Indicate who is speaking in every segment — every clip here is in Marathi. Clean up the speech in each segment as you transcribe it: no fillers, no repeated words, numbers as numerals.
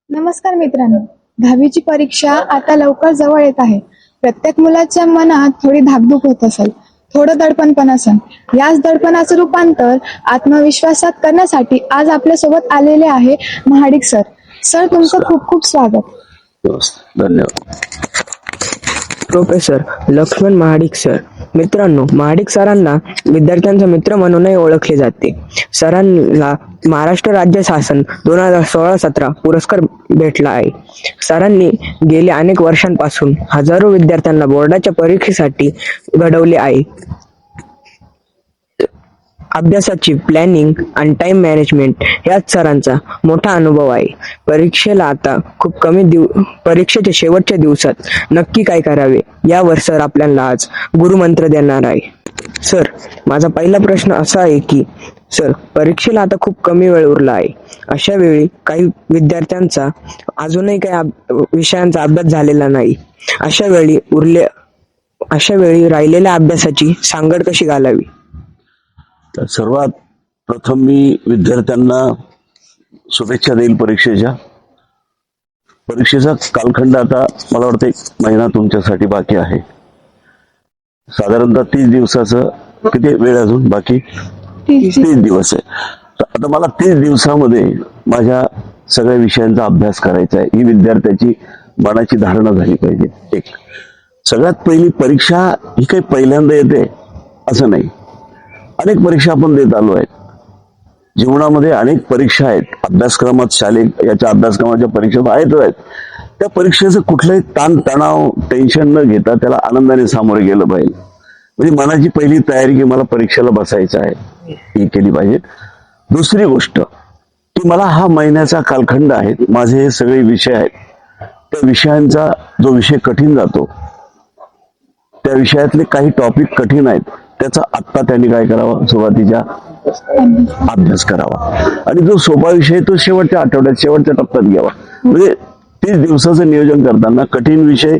Speaker 1: नमस्कार मित्रांनो, 10वीची परीक्षा आता लवकर जवळ येत आहे. प्रत्येक मुलाच्या मनात थोडी धाकधूक होत असेल, थोडं दडपण पण असेल. याच दडपणाचं रूपांतर आत्मविश्वासात करण्यासाठी आज आपल्या सोबत आलेले आहे महाडिक सर. सर, तुमचं खूप खूप स्वागत.
Speaker 2: धन्यवाद.
Speaker 3: Professor Laxman Mahadik sir. मित्रांनो, महाडिक सरांना विद्यार्थ्यांचा मित्र म्हणूनही ओळखले जाते. सरांना महाराष्ट्र राज्य शासन 2016-17 पुरस्कार भेटला आहे. सरांनी गेल्या अनेक वर्षांपासून हजारो विद्यार्थ्यांना बोर्डाच्या परीक्षेसाठी घडवले आहे. अभ्यासाची प्लॅनिंग आणि टाइम मॅनेजमेंट यात सरांचा मोठा अनुभव आहे. परीक्षेला आता खूप परीक्षेच्या शेवटच्या दिवसात नक्की काय करावे यावर सर आपल्याला आज गुरुमंत्र देणार आहे. सर, माझा पहिला प्रश्न असा आहे की सर, परीक्षेला आता खूप कमी वेळ उरला आहे. अशा वेळी काही विद्यार्थ्यांचा अजूनही काही विषयांचा अभ्यास झालेला नाही. अशा वेळी राहिलेल्या अभ्यासाची सांगड कशी घालावी?
Speaker 2: तर सर्वात प्रथम मी विद्यार्थ्यांना शुभेच्छा देईल. परीक्षेचा कालखंड आता मला वाटतं 1 महिना तुमच्यासाठी बाकी आहे. साधारणतः 30 दिवसाचं किती वेळ अजून बाकी? 30 दिवस आहे. तर आता मला 30 दिवसामध्ये माझ्या सगळ्या विषयांचा अभ्यास करायचा आहे. ही विद्यार्थ्याची मनाची धारणा झाली पाहिजे. एक सगळ्यात पहिली परीक्षा ही काही पहिल्यांदा येते असं नाही. अनेक परीक्षा आपण देत आलो आहेत. जीवनामध्ये अनेक परीक्षा आहेत. अभ्यासक्रमात शालेय याच्या अभ्यासक्रमाच्या परीक्षा आहेतच आहेत. त्या परीक्षेचं कुठलंही ताण तणाव टेन्शन न घेता त्याला आनंदाने सामोरे गेलं पाहिजे. म्हणजे मनाची पहिली तयारी की मला परीक्षेला बसायचं आहे ही केली पाहिजे. दुसरी गोष्ट की मला हा महिन्याचा कालखंड आहे. माझे हे सगळे विषय आहेत. त्या विषयांचा जो विषय कठीण जातो, त्या विषयातले काही टॉपिक कठीण आहेत, त्याचा आत्ता त्यांनी काय करावं, सुरुवातीच्या अभ्यास करावा. आणि जो सोपा विषय तो शेवटच्या आठवड्यात शेवटच्या टप्प्यात घ्यावा. म्हणजे 30 दिवसाचं नियोजन करताना कठीण विषय,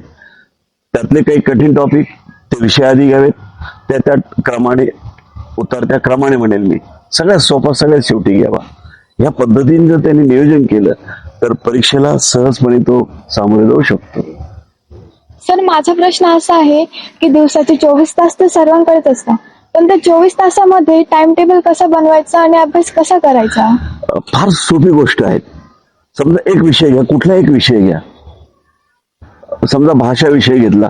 Speaker 2: त्यातले काही कठीण टॉपिक ते विषय आधी घ्यावेत. त्या क्रमाने उतरत्या क्रमाने म्हणेल मी, सगळ्यात सोपा सगळ्यात शेवटी घ्यावा. या पद्धतीने जर त्यांनी नियोजन केलं तर परीक्षेला सहजपणे तो सामोरे जाऊ शकतो.
Speaker 1: सर, माझा प्रश्न असा आहे की दिवसाचे 24 तास तर सर्वांकडेच असतात, पण त्या 24 तासामध्ये टाइम टेबल कसा बनवायचा आणि अभ्यास कसा करायचा?
Speaker 2: फार सोपी गोष्ट आहे. समजा एक विषय घ्या, कुठला एक विषय घ्या. समजा भाषा विषय घेतला,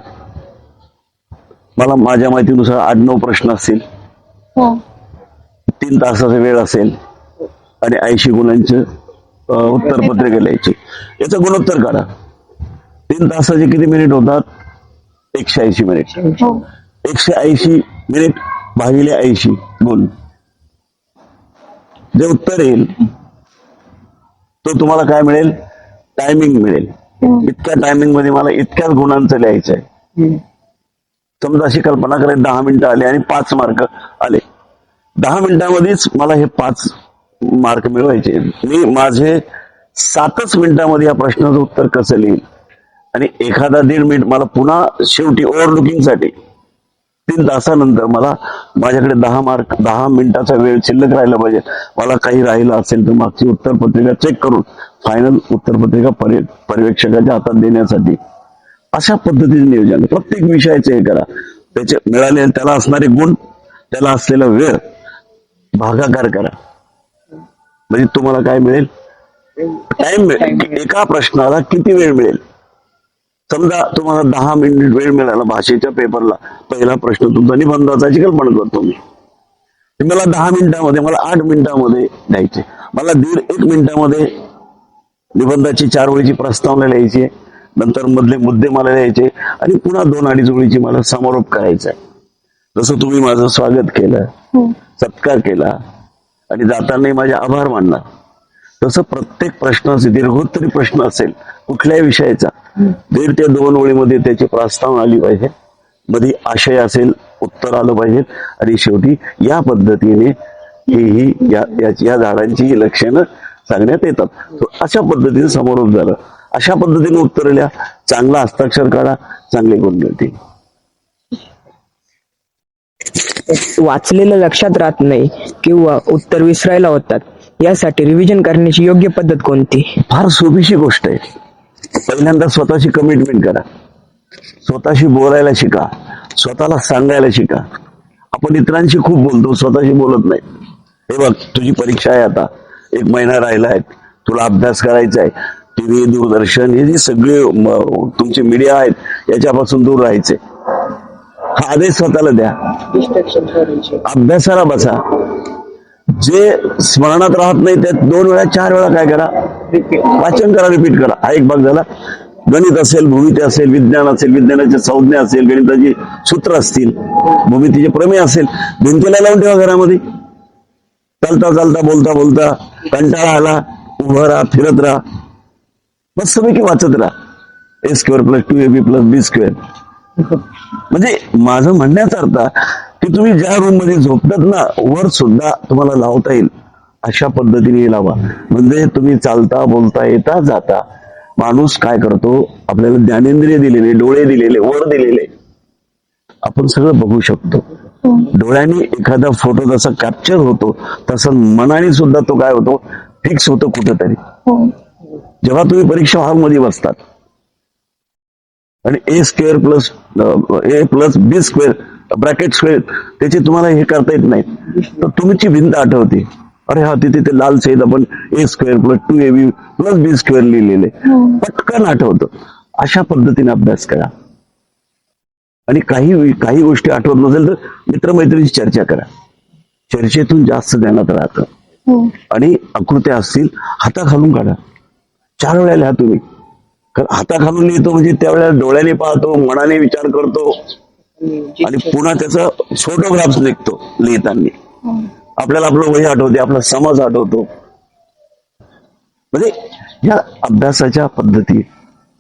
Speaker 2: मला माझ्या माहितीनुसार 8-9 प्रश्न असतील.
Speaker 1: हो.
Speaker 2: 3 तासाचा वेळ असेल आणि 80 गुणांचे उत्तरपत्रिका लिहायची. याचं गुणोत्तर काढा. 3 तासाचे किती मिनिट होतात? 180 मिनिट. 180 मिनिट भागिले 80 गुण, जे उत्तर येईल तो तुम्हाला काय मिळेल? टायमिंग मिळेल. इतक्या टायमिंग मध्ये मला इतक्याच गुणांचं लिहायचं आहे. समजा अशी कल्पना करायची, 10 मिनिटं आली आणि 5 मार्क आले. 10 मिनिटांमध्येच मला हे 5 मार्क मिळवायचे. मी माझे 7च मिनिटांमध्ये या प्रश्नाचं उत्तर कसं लिहिल आणि एखादा 1.5 मिनिट मला पुन्हा शेवटी ओव्हरलुकिंग साठी 3 तासानंतर मला माझ्याकडे 10 मिनिटाचा वेळ शिल्लक राहिला पाहिजे. मला काही राहिलं असेल तर मागची उत्तरपत्रिका चेक करून फायनल उत्तरपत्रिका पर्यवेक्षकाच्या हातात देण्यासाठी अशा पद्धतीचे नियोजन प्रत्येक विषयाचे हे करा. त्याचे मिळाले त्याला असणारे गुण, त्याला असलेला वेळ भागाकार करा. म्हणजे तुम्हाला काय मिळेल? टाइम मिळेल. एका प्रश्नाला किती वेळ मिळेल? समजा तुम्हाला 10 मिनिट वेळ मिळाला भाषेच्या पेपरला, पहिला प्रश्न तुमचा निबंधाचा कल्पना करतो मी. मला 10 मिनिटांमध्ये, मला 8 मिनिटांमध्ये द्यायचे. मला 1.5 मिनिटांमध्ये निबंधाची 4 ओळीची प्रस्तावना लिहायची, नंतर मधले मुद्दे मला लिहायचे आणि पुन्हा 2-2.5 ओळीची मला समारोप करायचा आहे. जसं तुम्ही माझं स्वागत केलं, सत्कार केला आणि जाताना माझे आभार मानला, तसं प्रत्येक प्रश्नाचे दीर्घोत्तरी प्रश्न असेल कुठल्याही विषयाचा 1.5 ते 2 ओळीमध्ये त्याची प्रस्तावना आली पाहिजे, मध्ये आशय असेल, उत्तर आलं पाहिजे आणि शेवटी या पद्धतीने या झाडांची लक्षणं सांगण्यात येतात. अशा पद्धतीने समारोप झालं. अशा पद्धतीने उत्तर लिहा, चांगला हस्ताक्षर काढा, चांगले गुण मिळतील.
Speaker 3: वाचलेलं लक्षात राहत नाही किंवा उत्तर विसरायला होतात, यासाठी रिव्हिजन करण्याची योग्य पद्धत कोणती?
Speaker 2: फार सोपीशी गोष्ट आहे. पहिल्यांदा स्वतःची कमिटमेंट करा, स्वतःशी बोलायला शिका, स्वतःला सांगायला शिका. आपण इतरांशी खूप बोलतो, स्वतःशी बोलत नाही. हे बघ, तुझी परीक्षा आहे, आता 1 महिना राहिला आहे, तुला अभ्यास करायचा आहे. टीव्ही, दूरदर्शन हे जे सगळे तुमचे मीडिया आहेत याच्यापासून दूर राहायचे. हा आदेश स्वतःला द्या. अभ्यासाला बसा. जे स्मरणात राहत नाही त्यात 2 वेळा 4 वेळा काय करा, वाचन करा, रिपीट करा. हा एक भाग झाला. गणित असेल, भूमिती असेल, विज्ञान असेल, विज्ञानाची संज्ञा असेल, गणिताची सूत्र असतील, भूमितीचे प्रमेय असेल, भिंतीला लावून ठेवा घरामध्ये. चालता चालता, बोलता बोलता कंटाळा आला, उभं राहा, फिरत राहा, मस्तपैकी वाचत राहा. a² + 2ab + b². म्हणजे माझं म्हणण्याचा अर्थ की तुम्ही ज्या रूम मध्ये झोपतात ना, वर सुद्धा तुम्हाला लावता येईल अशा पद्धतीने लावा. म्हणजे तुम्ही चालता, बोलता, येता, जाता. माणूस काय करतो, आपल्याला ज्ञानेंद्रिय दिलेले, डोळे दिलेले, वर दिलेले, आपण सगळं बघू शकतो. डोळ्यांनी एखादा फोटो जसा कॅप्चर होतो तसं मनाने सुद्धा तो काय होतो, फिक्स होतो कुठेतरी. जेव्हा तुम्ही परीक्षा हॉलमध्ये बसतात आणि a² + b² त्याचे तुम्हाला हे करता येत नाही, तर तुमची भिंत आठवते. अरे हा, तिथे ते लाल सहित आपण a² + 2ab + b² लिहिलेले पटकन आठवतं. अशा पद्धतीने अभ्यास करा. आणि काही गोष्टी आठवत नसेल तर मित्रमैत्रिणीची चर्चा करा. चर्चेतून जास्त ध्यानात राहतं. आणि आकृत्या असतील, हाताखालून काढा. 4 वेळा लिहा तुम्ही. कारण हाताखालून लिहितो म्हणजे त्यावेळेला डोळ्याने पाहतो, मनाने विचार करतो आणि पुन्हा त्याचा फोटोग्राफ्स निघतो लिहिताना. आपल्याला आपलं वही आठवते, आपला समाज आठवतो. म्हणजे या अभ्यासाच्या पद्धती,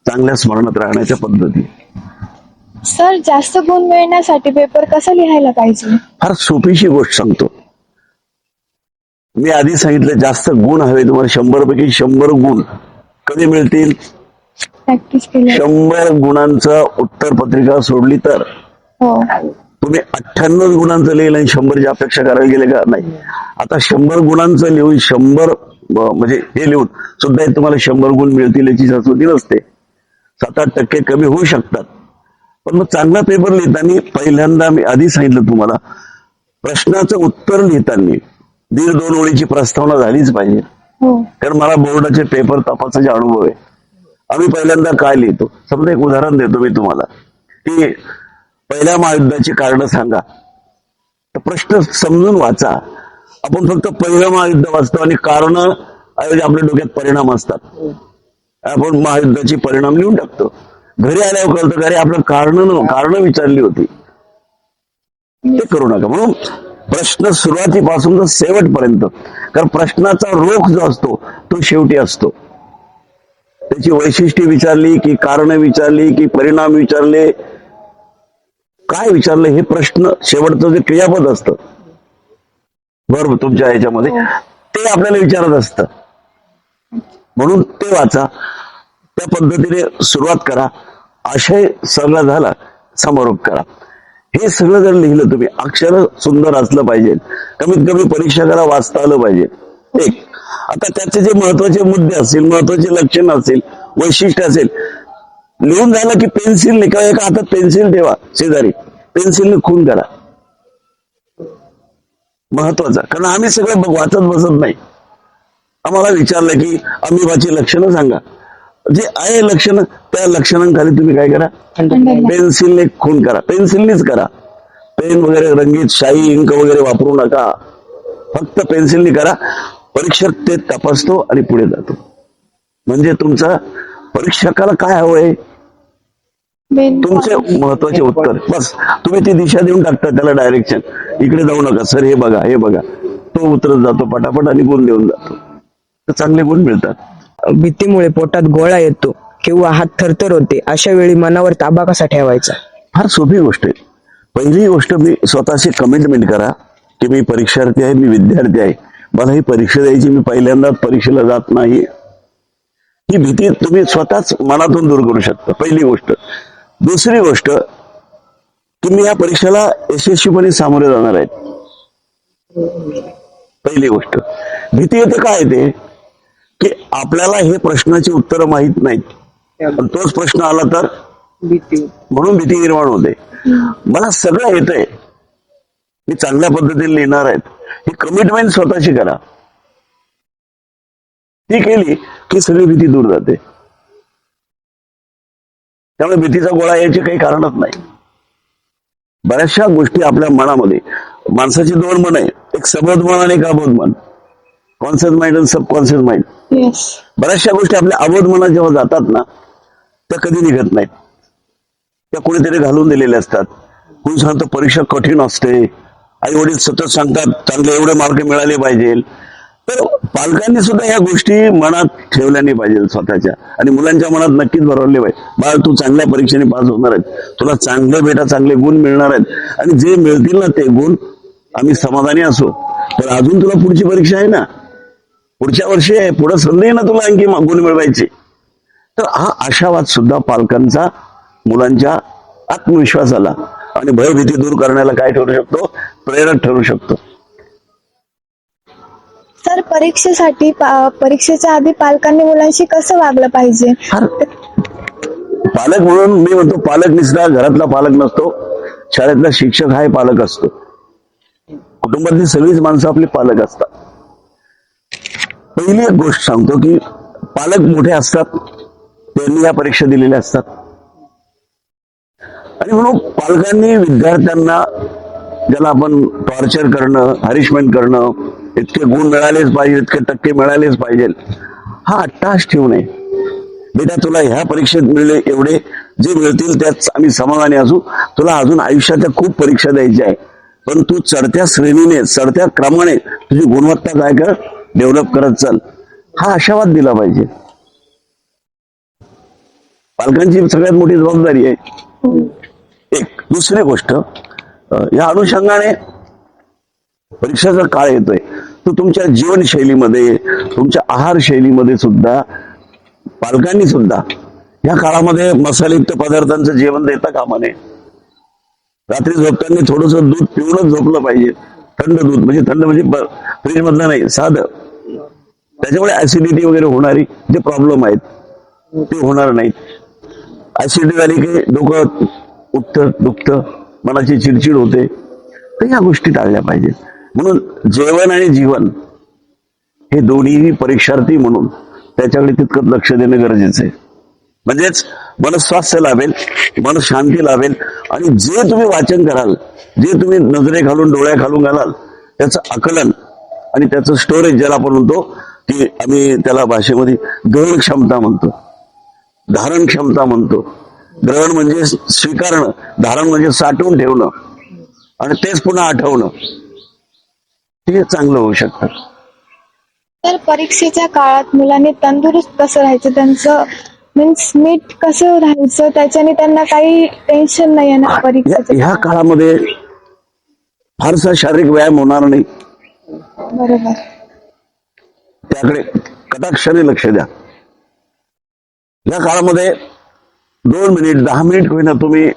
Speaker 2: चांगल्या स्मरणात राहण्याच्या पद्धती.
Speaker 1: सर, जास्त गुण मिळण्यासाठी पेपर कसा लिहायला पाहिजे?
Speaker 2: फार सोपीशी गोष्ट सांगतो. मी आधी सांगितलं, जास्त गुण हवे तुम्हाला. 100 पैकी 100 गुण कधी मिळतील?
Speaker 1: प्रॅक्टिस केली.
Speaker 2: 100 गुणांचं उत्तर पत्रिका सोडली तर. तुम्ही 98 गुणांचं लिहिलं आणि 100ची अपेक्षा करायला गेले का? नाही. आता 100 गुणांचं लिहून 100 म्हणजे हे लिहून सुद्धा तुम्हाला 100 गुण मिळतील याची शाश्वती नसते. 7-8% कमी होऊ शकतात. पण मग चांगला पेपर लिहिताना पहिल्यांदा मी आधी सांगितलं तुम्हाला, प्रश्नाचं उत्तर लिहिताना 1.5-2 ओळीची प्रस्तावना झालीच पाहिजे. कारण मला बोर्डाचे पेपर तपासाचे अनुभव आहे. आम्ही पहिल्यांदा काय लिहितो, समजा एक उदाहरण देतो मी तुम्हाला, की पहिल्या महायुद्धाची कारणं सांगा. तर प्रश्न समजून वाचा. आपण फक्त पहिलं महायुद्ध वाचतो आणि कारण ऐवजी आपल्या डोक्यात परिणाम असतात. आपण महायुद्धाची परिणाम लिहून टाकतो. घरी आल्यावर कळतं का, अरे आपलं कारण विचारली होती. ते करू नका. म्हणून प्रश्न सुरुवातीपासून तर शेवटपर्यंत, कारण प्रश्नाचा रोख जो असतो तो शेवटी असतो. त्याची वैशिष्ट्ये विचारली की कारण विचारली की परिणाम विचारले, काय विचारले, हे प्रश्न शेवटचं जे क्रियापद असतं बरोबर तुमच्या ह्याच्यामध्ये, ते आपल्याला विचारत असतं. म्हणून ते वाचा, त्या पद्धतीने सुरुवात करा. आशय सगळा झाला, समारोप करा. हे सगळं जर लिहिलं तुम्ही, अक्षर सुंदर असलं पाहिजे, कमीत कमी परीक्षकाला वाचता आलं पाहिजे. एक, आता त्याचे जे महत्वाचे मुद्दे असतील, महत्वाचे लक्षण असतील, वैशिष्ट्य असेल, लिहून झालं की पेन्सिलने किंवा एका हातात पेन्सिल ठेवा शेजारी, पेन्सिलने खून करा. महत्वाचा, कारण आम्ही सगळं वाचत बसत नाही. आम्हाला विचारलं की अमिबाची लक्षणं सांगा, जे आहे लक्षणं, त्या लक्षणांखाली तुम्ही काय करा, पेन्सिलने खून करा. पेन्सिलनेच करा. पेन वगैरे रंगीत शाई इंक वगैरे वापरू नका, फक्त पेन्सिलने करा. परीक्षक ते तपासतो आणि पुढे जातो. म्हणजे तुमचा परीक्षकाला काय हवंय, तुमचे महत्वाचे उत्तर, बस तुम्ही ती दिशा देऊन टाकता त्याला, डायरेक्शन, इकडे जाऊ नका सर, हे बघा हे बघा, तो उतरत जातो पटापट आणि गुण देऊन जातो. तर चांगले गुण मिळतात.
Speaker 3: भीतीमुळे पोटात गोळा येतो किंवा हात थरथर होते, अशा वेळी मनावर ताबा कसा ठेवायचा?
Speaker 2: फार सोपी गोष्ट आहे. पहिली गोष्ट, मी स्वतःशी कमिटमेंट करा की मी परीक्षार्थी आहे, मी विद्यार्थी आहे, मला ही परीक्षा द्यायची, मी पहिल्यांदाच परीक्षेला जात नाही. ही भीती तुम्ही स्वतःच मनातून दूर करू शकता, पहिली गोष्ट. दुसरी गोष्ट, तुम्ही या परीक्षेला यशस्वीपणे सामोरे जाणार आहेत, पहिली गोष्ट. भीती येते काय येते की आपल्याला हे प्रश्नाची उत्तरं माहीत नाहीत, पण तोच प्रश्न आला तर म्हणून भीती निर्माण होते. मला सगळं येतंय, मी चांगल्या पद्धतीने लिहिणार आहेत, ही कमिटमेंट स्वतःची करा. ती केली की सगळी भीती दूर जाते. त्यामुळे भीतीचा गोळा यायचे काही कारणच नाही. बऱ्याचशा गोष्टी आपल्या मनामध्ये, माणसाची दोन मन आहे, एक सबोध मन आणि एक अबोध मन, कॉन्शियस माइंड आणि सबकॉन्शियस माइंड.
Speaker 1: येस.
Speaker 2: बऱ्याचशा गोष्टी आपल्या अबोध मनात जेव्हा जातात ना, त्या कधी निघत नाहीत. त्या कोणीतरी घालून दिलेल्या असतात. कोणी सांगतं परीक्षा कठीण असते, आई वडील सतत सांगतात चांगले एवढे मार्क मिळाले पाहिजे. तर पालकांनी सुद्धा या गोष्टी मनात ठेवल्या नाही पाहिजे स्वतःच्या, आणि मुलांच्या मनात नक्कीच भरवले पाहिजे, बाळ तू चांगल्या परीक्षेने पास होणार आहेत, तुला चांगले बेटा चांगले गुण मिळणार आहेत, आणि जे मिळतील ना ते गुण आम्ही समाधानी असो. तर अजून तुला पुढची परीक्षा आहे ना, पुढच्या वर्षी आहे, पुढे संधी आहे ना तुला आणखी गुण मिळवायचे. तर हा आशावाद सुद्धा पालकांचा मुलांच्या आत्मविश्वासाला आणि भयभीती दूर करण्याला काय ठरू शकतो, प्रेरक ठरू शकतो.
Speaker 1: सर, परीक्षेच्या आधी पालकांनी मुलांशी कसं वागलं पाहिजे?
Speaker 2: पालक म्हणून मी म्हणतो, पालक निसता घरातला पालक नसतो, शाळेतला शिक्षक हा पालक असतो. कुटुंबातली सगळीच माणसं आपली पालक असतात. पहिली एक गोष्ट सांगतो की पालक मोठे असतात, त्यांनी या परीक्षा दिलेल्या असतात, आणि म्हणून पालकांनी विद्यार्थ्यांना, ज्याला आपण टॉर्चर करणं, हॅरिसमेंट करणं, इतके गुण मिळालेच पाहिजे, इतके टक्के मिळालेच पाहिजे, हा अट्टास ठेवू नये. बेटा तुला ह्या परीक्षेत मिळले एवढे, जे मिळतील त्यात आम्ही समाधानी असू, तुला अजून आयुष्याच्या खूप परीक्षा द्यायच्या आहे, पण तू चढत्या श्रेणीने, चढत्या क्रमाने तुझी गुणवत्ता काय कर, डेव्हलप करत चल, हा आशावाद दिला पाहिजे. पालकांची सगळ्यात मोठी जबाबदारी आहे. एक दुसरी गोष्ट, या अनुषंगाने परीक्षेचा काळ येतोय, तो तुमच्या जीवनशैलीमध्ये, तुमच्या आहार शैलीमध्ये सुद्धा पालकांनी सुद्धा या काळामध्ये मसालेयुक्त पदार्थांचं जेवण देता कामा नये. रात्री झोपताना थोडस दूध पिऊनच झोपलं पाहिजे, थंड दूध, म्हणजे थंड म्हणजे फ्रीज मधलं नाही, साधं. त्याच्यामुळे ऍसिडिटी वगैरे होणारी जे प्रॉब्लेम आहेत ते होणार नाहीत. ऍसिडिटी झाली की डोकं उठतं, दुखतं, मनाची चिडचिड होते, तर या गोष्टी टाळल्या पाहिजेत. म्हणून जेवण आणि जीवन हे दोन्हीही परीक्षार्थी म्हणून त्याच्याकडे तितकंच लक्ष देणं गरजेचं आहे. म्हणजेच मनस्वास्थ्य लाभेल, मन शांती लाभेल, आणि जे तुम्ही वाचन कराल, जे तुम्ही नजरे घालून, डोळ्या घालून घालाल, त्याचं आकलन आणि त्याचं स्टोरेज, ज्याला आपण म्हणतो की आम्ही त्याला भाषेमध्ये ग्रहण क्षमता म्हणतो, धारण क्षमता म्हणतो. ग्रहण म्हणजे स्वीकारणं, धारण म्हणजे साठवून ठेवणं, आणि तेच पुन्हा आठवणं, ते चांगलं होऊ शकतं.
Speaker 1: तर परीक्षेच्या काळात मुलांनी तंदुरुस्त कसं राहायचं, त्यांचं मीन्स नीट कसं राहायचं, त्याच्याने त्यांना काही टेन्शन नाही येणार परीक्षेच्या.
Speaker 2: ह्या काळामध्ये फारसा शारीरिक व्यायाम होणार नाही,
Speaker 1: बरोबर.
Speaker 2: त्याकडे कटाक्षाने लक्ष द्या. या काळामध्ये 2 मिनिट 10 मिनिट होईना तुम्ही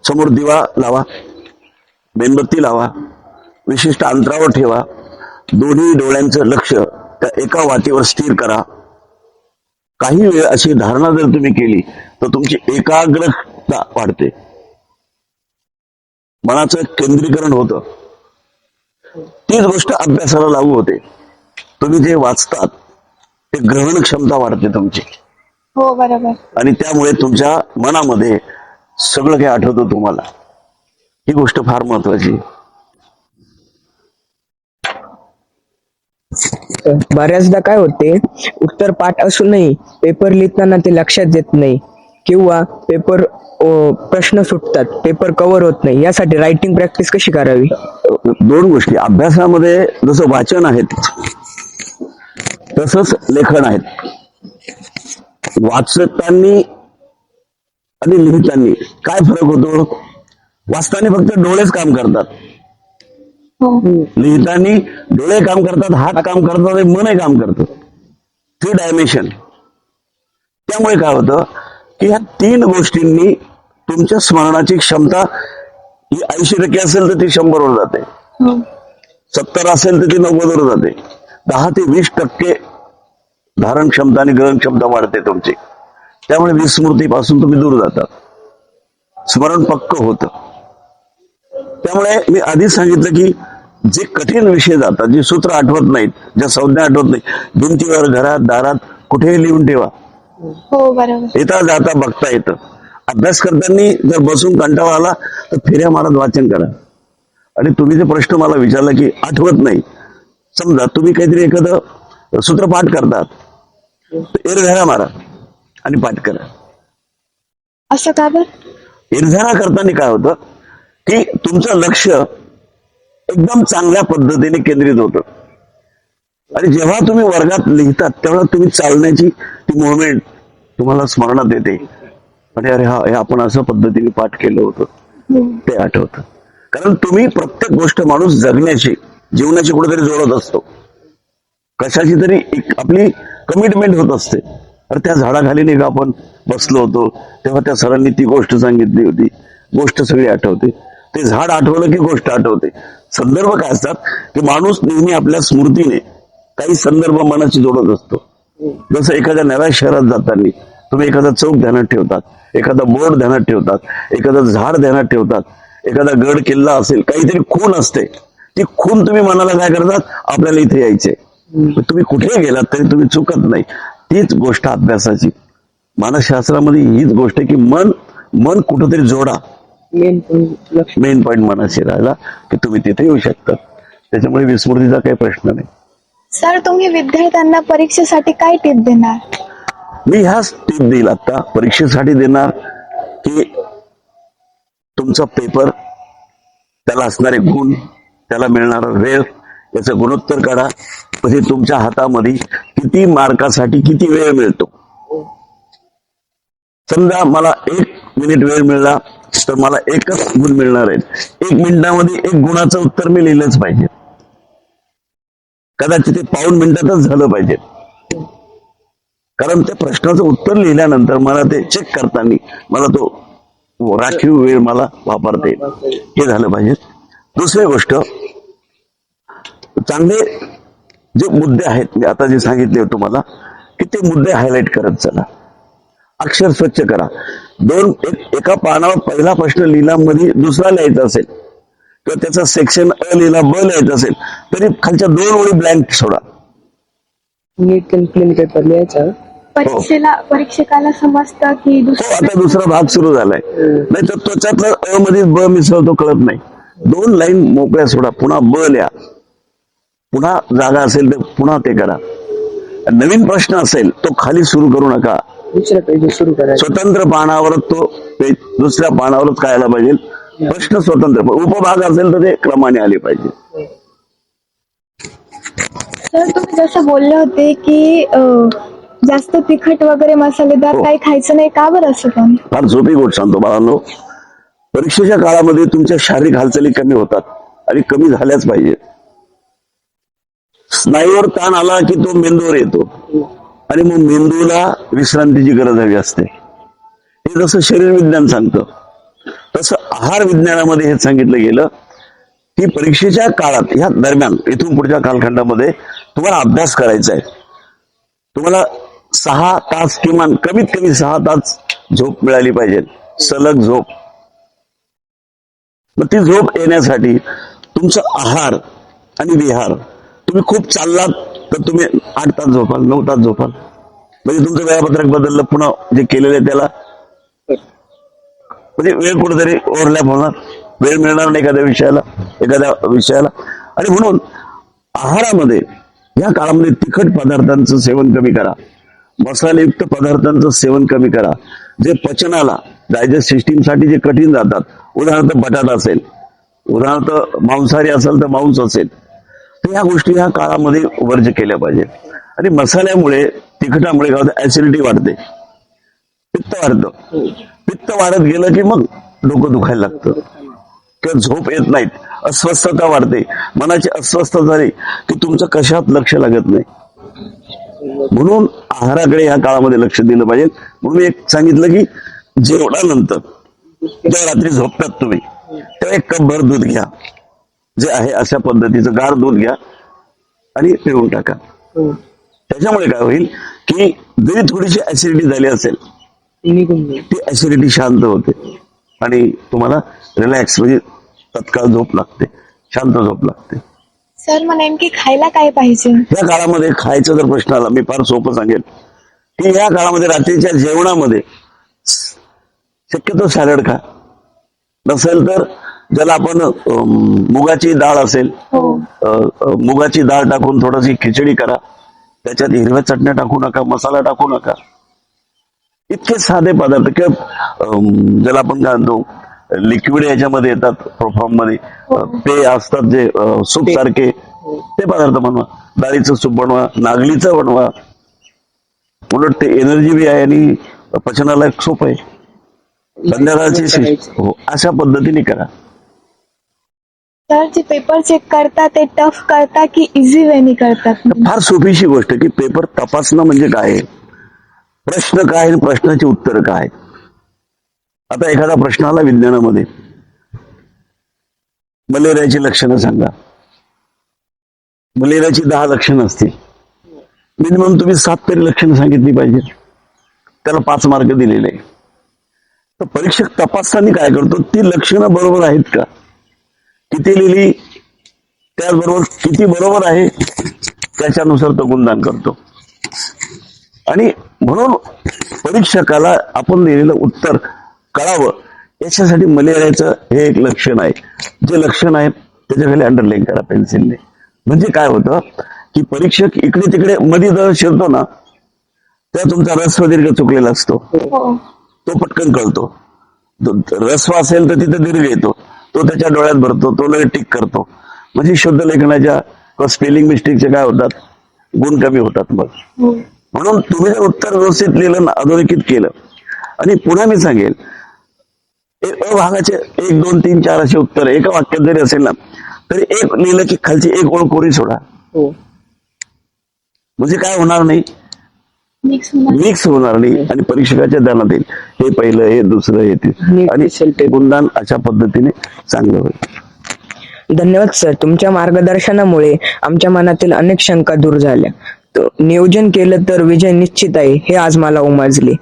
Speaker 2: समोर दिवा लावा, मेणबत्ती लावा, विशिष्ट अंतरावर ठेवा, दोन्ही डोळ्यांचं लक्ष त्या एका वातीवर स्थिर करा. काही वेळ अशी धारणा जर तुम्ही केली तर तुमची एकाग्रता वाढते, मनाचं केंद्रीकरण होतं. तीच गोष्ट अभ्यासाला लागू होते. तुम्ही जे वाचतात ते ग्रहण क्षमता वाढते तुमची,
Speaker 1: हो बरोबर.
Speaker 2: आणि त्यामुळे तुमच्या मनामध्ये सगळं काही आठवतं तुम्हाला. ही गोष्ट फार महत्वाची.
Speaker 3: बऱ्याचदा काय होते, उत्तर पाठ असूनही पेपर लिहिताना ते लक्षात येत नाही, किंवा प्रश्न सुटतात, पेपर कव्हर होत नाही. यासाठी रायटिंग प्रॅक्टिस कशी करावी?
Speaker 2: 2 गोष्टी अभ्यासामध्ये, जसं वाचन आहेत तसंच लेखन आहेत. वाचताना आणि लिहिताना काय फरक होतो? वाचताना फक्त डोळेच काम करतात, लिहिताना डोळे काम करतात, हात काम करतात आणि मनही काम करतं. 3 डायमेन्शन. त्यामुळे काय होतं की ह्या 3 गोष्टींनी तुमच्या स्मरणाची क्षमता ही 80% असेल तर ती 100 वर जाते. 70 असेल तर ती 90 वर जाते. 10 ते 20% धारण क्षमता आणि ग्रहण क्षमता वाढते तुमची. त्यामुळे विस्मृतीपासून तुम्ही दूर जातात, स्मरण पक्क होतं. त्यामुळे मी आधीच सांगितलं की जे कठीण विषय जातात, जे सूत्र आठवत नाहीत, ज्या संज्ञा आठवत नाही, भिंतीवर, घरात, दारात कुठेही लिहून ठेवा.
Speaker 1: हो बरोबर.
Speaker 2: येता जाता बघता येतं. अभ्यास करताना जर बसून कंटाळा आला तर फेऱ्या मारत वाचन करा. आणि तुम्ही जे प्रश्न मला विचारला की आठवत नाही, समजा तुम्ही काहीतरी एखादं सूत्र पाठ करतात, एरझारा मारा आणि पाठ करा.
Speaker 1: असं का बर?
Speaker 2: एरझारा करताना काय होतं की तुमचं लक्ष एकदम चांगल्या पद्धतीने केंद्रित होतं. आणि जेव्हा तुम्ही वर्गात लिहितात तेव्हा तुम्ही चालण्याची ती मुवमेंट तुम्हाला स्मरणात येते. आणि अरे हा हे आपण असं पद्धतीने पाठ केलं होतं ते आठवतं. कारण तुम्ही प्रत्येक गोष्ट माणूस जगण्याची, जीवनाची कुठेतरी जोडत असतो. कशाची तरी एक आपली कमिटमेंट होत असते. अरे त्या झाडाखाली नाही का आपण बसलो होतो तेव्हा त्या सरांनी ती गोष्ट सांगितली होती, गोष्ट सगळी आठवते. ते झाड आठवलं की गोष्ट आठवते. संदर्भ काय असतात की माणूस नेहमी आपल्या स्मृतीने काही संदर्भ मनाशी जोडत असतो. जसं एखाद्या नव्या शहरात जाताना तुम्ही एखादा चौक ध्यानात ठेवतात, एखादा बोर्ड ध्यानात ठेवतात, एखादं झाड ध्यानात ठेवतात, एखादा गड किल्ला असेल, काहीतरी खूण असते, ती खूण तुम्ही मनाला काय करतात, आपल्याला इथे यायचे. तुम्ही कुठे गेलात तरी तुम्ही चुकत नाही. तीच गोष्ट अभ्यासाची, मानसशास्त्रामध्ये हीच गोष्ट आहे की मन कुठंतरी जोडा. मेन पॉइंट मनाशी राहिला की तुम्ही तिथे येऊ शकता. त्याच्यामुळे विस्मृतीचा काही प्रश्न नाही.
Speaker 1: सर, तुम्ही विद्यार्थ्यांना परीक्षेसाठी काय टिप देणार?
Speaker 2: मी ह्याच टीप देईल आता परीक्षेसाठी देणार की तुमचा पेपर, त्याला असणारे गुण, त्याला मिळणारा वेळ, याचं गुणोत्तर काढा. म्हणजे तुमच्या हातामध्ये किती मार्कासाठी किती वेळ मिळतो. समजा मला 1 मिनिट वेळ मिळाला तर मला 1च गुण मिळणार आहेत. 1 मिनिटामध्ये 1 गुणाचं उत्तर मी लिहिलंच पाहिजे. कदाचित ते पाऊण मिनिटातच झालं पाहिजे. कारण त्या प्रश्नाचं उत्तर लिहिल्यानंतर मला ते चेक करताना मला तो राखीव वेळ मला वापरता येईल. हे झालं पाहिजे. दुसरी गोष्ट, चांगले जे मुद्दे आहेत मी आता जे सांगितले तुम्हाला की ते मुद्दे हायलाइट करत चला. अक्षर स्वच्छ करा. एका पानावर पहिला प्रश्न लिहिला मध्ये दुसरा लिहायचा असेल किंवा त्याचा सेक्शन अ लिहिला ब लिहायचा असेल तरी खालच्या 2 ओळी ब्लँक सोडा.
Speaker 3: नीट अँड क्लीन पेपर लिहायचा.
Speaker 1: परीक्षकाला समजतं की
Speaker 2: आता दुसरा भाग सुरू झालाय, नाही तर त्याच्यातलं अ मध्ये ब मिसळतो कळत नाही. 2 लाईन मोकळ्या सोडा, पुन्हा ब लिहा, पुन्हा जागा असेल तर पुन्हा ते करा. नवीन प्रश्न असेल तो खाली सुरू करू नका,
Speaker 3: दुसऱ्या पेज सुरू करायचं.
Speaker 2: स्वतंत्र पानावरच तो पेज, दुसऱ्या पानावरच काय आला पाहिजे प्रश्न स्वतंत्र. उपभाग असेल तर ते क्रमाने आले पाहिजे.
Speaker 1: सर, तुम्ही जसं बोलले होते की जास्त तिखट वगैरे मसालेदार काही खायचं नाही, का बरं असं? पण
Speaker 2: फार सोपी गोष्ट सांगतो बाळांनो, परीक्षेच्या काळामध्ये तुमच्या शारीरिक हालचाली कमी होतात आणि कमी झाल्याच पाहिजे. स्नायूवर ताण आला की तो मेंदूवर येतो आणि मग मेंदूला विश्रांतीची गरज हवी असते. हे जसं शरीर विज्ञान सांगतं तसं आहार विज्ञानामध्ये हे सांगितलं गेलं की परीक्षेच्या काळात, ह्या दरम्यान, इथून पुढच्या कालखंडामध्ये तुम्हाला अभ्यास करायचा आहे. तुम्हाला 6 तास, किमान कमीत कमी 6 तास झोप मिळाली पाहिजे, सलग झोप. मग ती झोप येण्यासाठी तुमचा आहार आणि विहार, तुम्ही खूप चाललात तर तुम्ही 8 तास झोपाल, 9 तास झोपाल. म्हणजे तुमचं वेळापत्रक बदललं, पुन्हा जे केलेलं आहे त्याला म्हणजे वेळ कुठेतरी ओव्हरलॅप होणार, वेळ मिळणार नाही एखाद्या विषयाला. आणि म्हणून आहारामध्ये या काळामध्ये तिखट पदार्थांचं सेवन कमी करा, मसालेयुक्त पदार्थांचं सेवन कमी करा. जे पचनाला, डायजेस्ट सिस्टीमसाठी जे कठीण जातात, उदाहरणार्थ बटाटा असेल, उदाहरणार्थ मांसाहारी असेल तर मांस असेल, तर ह्या गोष्टी ह्या काळामध्ये वर्ज्य केल्या पाहिजे. आणि मसाल्यामुळे, तिखटामुळे काय होतं, ऍसिडिटी वाढते, पित्त वाढतं. पित्त वाढत गेलं की मग डोकं दुखायला लागतं किंवा झोप येत नाहीत, अस्वस्थता वाढते. मनाची अस्वस्थता झाली की तुमचं कशात लक्ष लागत नाही. म्हणून आहाराकडे ह्या काळामध्ये लक्ष दिलं पाहिजे. म्हणून मी एक सांगितलं की जेवणानंतर जेव्हा रात्री झोपतात तुम्ही तेव्हा 1 कप भर दूध घ्या. जे आहे अशा पद्धतीचं गार दूध घ्या आणि पिऊन टाका. त्याच्यामुळे काय होईल की जरी थोडीशी ऍसिडिटी झाली असेल
Speaker 3: निघून जाईल.
Speaker 2: ती ऍसिडिटी शांत होते आणि तुम्हाला रिलॅक्स म्हणजे तत्काळ झोप लागते, शांत झोप लागते.
Speaker 1: सर मग नेमकी खायला काय पाहिजे?
Speaker 2: या काळामध्ये खायचा जर प्रश्न आला, मी फार सोपं सांगेल की या काळामध्ये रात्रीच्या जेवणामध्ये शक्यतो सॅलड खा. नसेल तर ज्याला आपण मुगाची डाळ असेल, मुगाची डाळ टाकून थोडीशी खिचडी करा. त्याच्यात हिरव्या चटण्या टाकू नका, मसाला टाकू नका. इतके साधे पदार्थ किंवा ज्याला आपण काय म्हणतो लिक्विड याच्यामध्ये येतात फॉर्म मध्ये, ते असतात जे सूप सारखे, ते पदार्थ बनवा. डाळीचं सूप बनवा, नागलीचं बनवा. उलट ते एनर्जी बी आहे आणि पचनाला एक सूप आहे. संध्याकाळची हो अशा पद्धतीने करा.
Speaker 1: सर जे पेपर चेक करतात ते टफ करतात की इझी वेनी करतात?
Speaker 2: फार सोपीशी गोष्ट की पेपर तपासणं म्हणजे काय आहे, प्रश्न काय आणि प्रश्नाची उत्तर काय. आता एखादा प्रश्न आला विज्ञानामध्ये, मलेरियाची लक्षणं सांगा. मलेरियाची 10 लक्षणं असतील, मिनिमम तुम्ही 7 तरी लक्षणं सांगितली पाहिजे. त्याला 5 मार्क दिलेले आहे. तर परीक्षक तपासताना काय करतो, ती लक्षणं बरोबर आहेत का, किती लिहिली, त्याचबरोबर किती बरोबर आहे त्याच्यानुसार तो गुणदान करतो. आणि म्हणून परीक्षकाला आपण दिलेलं उत्तर कळावं याच्यासाठी मलेरियाचं हे एक लक्षण आहे. जे लक्षण आहे त्याच्या खाली अंडरलाईन करा पेन्सिलने. म्हणजे काय होतं की परीक्षक इकडे तिकडे मध्ये जर शिरतो ना, तेव्हा तुमचा रस्व दीर्घ चुकलेला असतो, तो पटकन कळतो. रस्व असेल तर तिथे दीर्घ येतो, तो त्याच्या डोळ्यात भरतो, तो लगेच टिक करतो. म्हणजे शुद्ध लेखनाच्या किंवा स्पेलिंग मिस्टेकचे काय होतात, गुण कमी होतात. मग म्हणून तुम्ही जर उत्तर व्यवस्थित लिहिलं ना, अधोरेखित केलं, आणि पुन्हा मी सांगेल अ भागाचे 1 2 3 4 असे उत्तर एका वाक्यात जरी असेल ना, तरी एक लिहिलं की खालची एक ओळ कोरी सोडा. म्हणजे काय होणार नाही, मिक्स होणार नाही आणि परीक्षकाच्या ध्यानात येईल हे पहिलं, हे दुसरं, हे तिसरं, आणि ते गुणदान अशा पद्धतीने चांगलं होईल.
Speaker 3: धन्यवाद सर. तुमच्या मार्गदर्शनामुळे आमच्या मनातील अनेक शंका दूर झाल्या. नियोजन केलं तर विजय निश्चित आहे हे आज मला उमजले.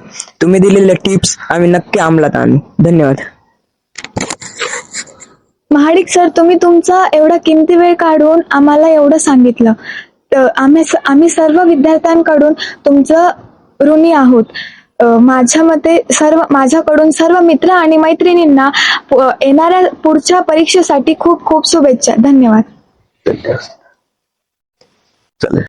Speaker 3: तुम्ही दिलेल्या टिप्स आम्ही नक्की अंमलात आणू. धन्यवाद.
Speaker 1: महाडिक सर, तुम्ही तुमचा एवढा किमती वेळ काढून आम्हाला एवढं सांगितलं. तर आम्ही सर्व विद्यार्थ्यांकडून तुमचं ऋणी आहोत. माझ्या मते माझ्याकडून सर्व मित्र आणि मैत्रिणींना येणाऱ्या पुढच्या परीक्षेसाठी खूप खूप शुभेच्छा. धन्यवाद.
Speaker 2: चालेल.